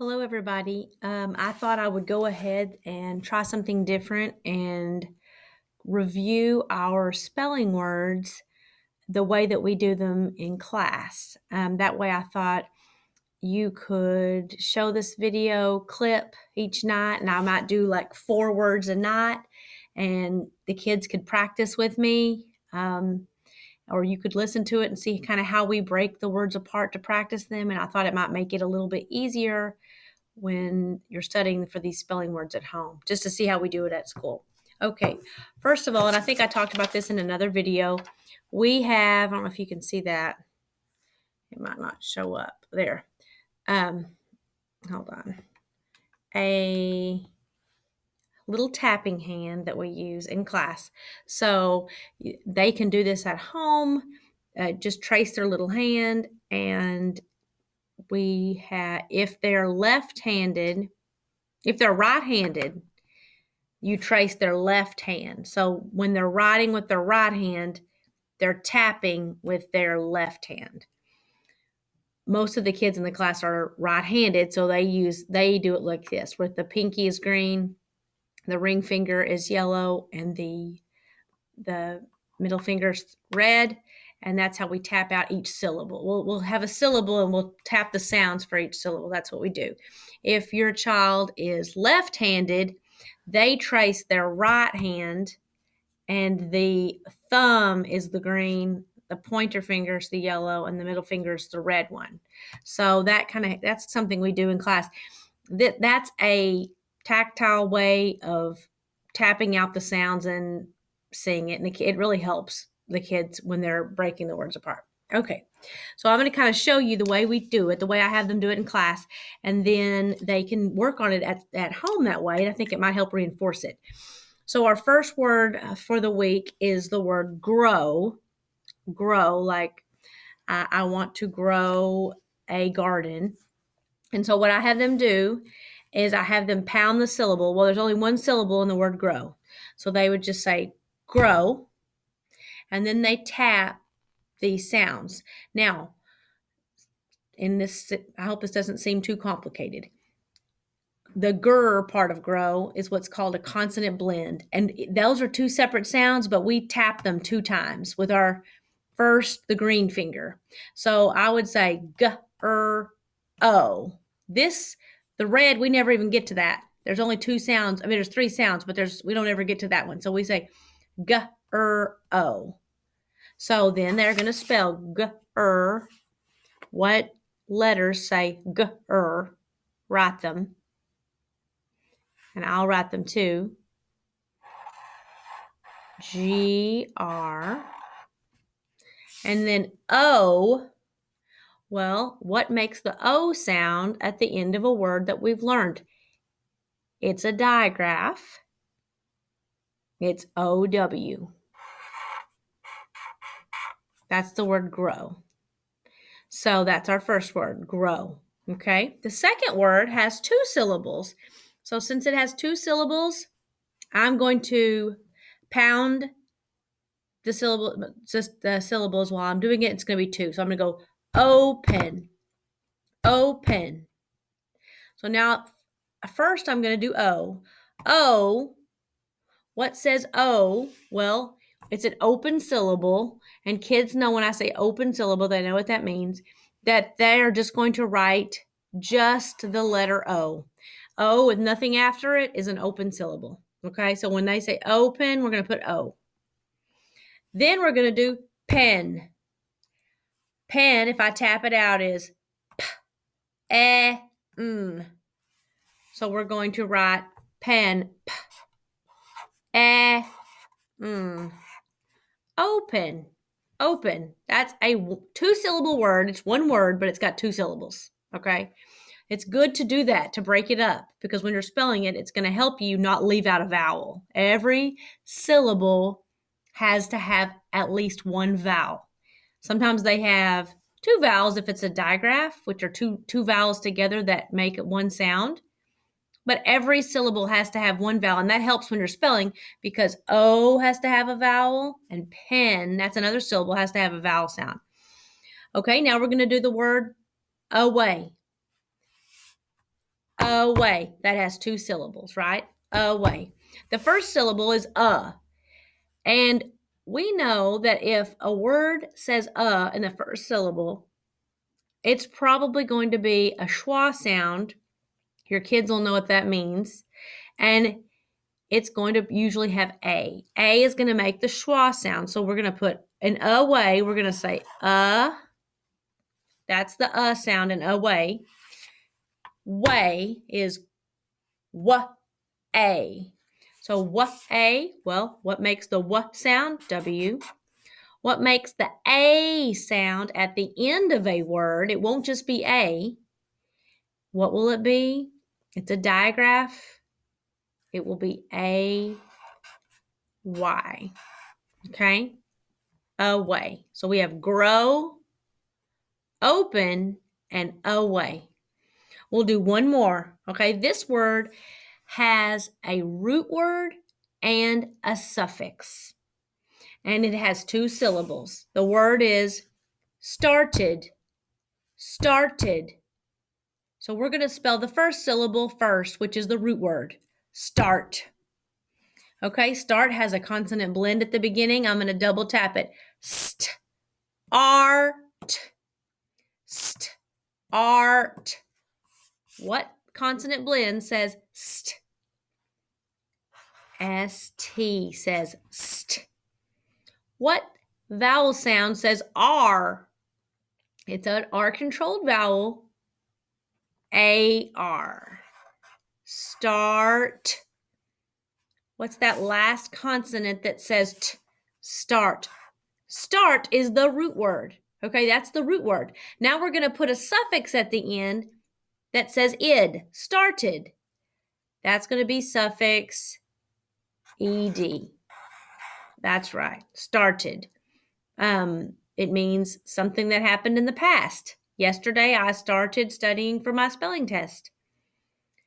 Hello, everybody. I thought I would go ahead and try something different and review our spelling words the way that we do them in class. That way, I thought you could show this video clip each night, and I might do like 4 words a night, and the kids could practice with me. Or you could listen to it and see kind of how we break the words apart to practice them. And I thought it might make it a little bit easier when you're studying for these spelling words at home, just to see how we do it at school. Okay, first of all, and I think I talked about this in another video, we have, I don't know if you can see that. It might not show up there. Hold on. A little tapping hand that we use in class. So they can do this at home, just trace their little hand, and we have, if they're left-handed, if they're right-handed, you trace their left hand. So when they're writing with their right hand, they're tapping with their left hand. Most of the kids in the class are right-handed, so they do it like this, with the pinky is green, the ring finger is yellow, and the middle finger's red, and that's how we tap out each syllable. We'll have a syllable and we'll tap the sounds for each syllable. That's what we do. If your child is left-handed, they trace their right hand, and the thumb is the green, the pointer finger is the yellow, and the middle finger is the red one. So that's something we do in class. That's a tactile way of tapping out the sounds and seeing it, and it really helps the kids when they're breaking the words apart. Okay, so I'm going to kind of show you the way we do it, the way I have them do it in class, and then they can work on it at home that way, and I think it might help reinforce it. So our first word for the week is the word grow. Grow, like I want to grow a garden. And so what I have them do is I have them pound the syllable. Well, there's only one syllable in the word grow. So they would just say grow, and then they tap these sounds. Now, in this, I hope this doesn't seem too complicated. The grr part of grow is what's called a consonant blend. And those are two separate sounds, but we tap them 2 times with our first, the green finger. So I would say g-r-o. This, the red, we never even get to that. There's only 2 sounds. I mean, there's 3 sounds, but we don't ever get to that one. So we say g-r-o. So then they're going to spell g-r. What letters say g-r? Write them. And I'll write them too. G-R. And then O. Well, what makes the O sound at the end of a word that we've learned? It's a digraph. It's O-W. That's the word grow. So that's our first word, grow. Okay? The second word has 2 syllables. So since it has 2 syllables, I'm going to pound the syllables while I'm doing it. It's going to be 2. So I'm going to go open, open. So now, first I'm going to do O. O, what says O? Well, it's an open syllable, and kids know when I say open syllable, they know what that means, that they're just going to write just the letter O. O with nothing after it is an open syllable. Okay, so when they say open, we're going to put O. Then we're going to do pen. Pen, if I tap it out, is p-e-n. So we're going to write pen, p-e-n. Open, open. That's a 2-syllable word. It's one word, but it's got 2 syllables, okay? It's good to do that, to break it up, because when you're spelling it, it's going to help you not leave out a vowel. Every syllable has to have at least 1 vowel. Sometimes they have 2 vowels if it's a digraph, which are two vowels together that make it one sound. But every syllable has to have 1 vowel, and that helps when you're spelling, because O has to have a vowel, and pen, that's another syllable, has to have a vowel sound. Okay, now we're going to do the word away. away. That has 2 syllables, right? Away. The first syllable is and we know that if a word says in the first syllable, it's probably going to be a schwa sound. Your kids will know what that means. And it's going to usually have A. A is going to make the schwa sound. So we're going to put an away. We're going to say That's the sound in away. Way is w-a. So w-a, well, what makes the w sound? W. What makes the a sound at the end of a word? It won't just be a. What will it be? It's a digraph. It will be a y. Okay? Away. So we have grow, open, and away. We'll do one more. Okay? This word has a root word and a suffix. And it has 2 syllables. The word is started. Started. So we're going to spell the first syllable first, which is the root word. Start. Okay, start has a consonant blend at the beginning. I'm going to double tap it. St. Art. St. Art. What consonant blend says st? S-T says st. What vowel sound says R? It's an R-controlled vowel. A-R. Start. What's that last consonant that says t? Start. Start is the root word. Okay, that's the root word. Now we're going to put a suffix at the end that says id. Started. That's going to be suffix ed. That's right. Started. It means something that happened in the past. Yesterday, I started studying for my spelling test.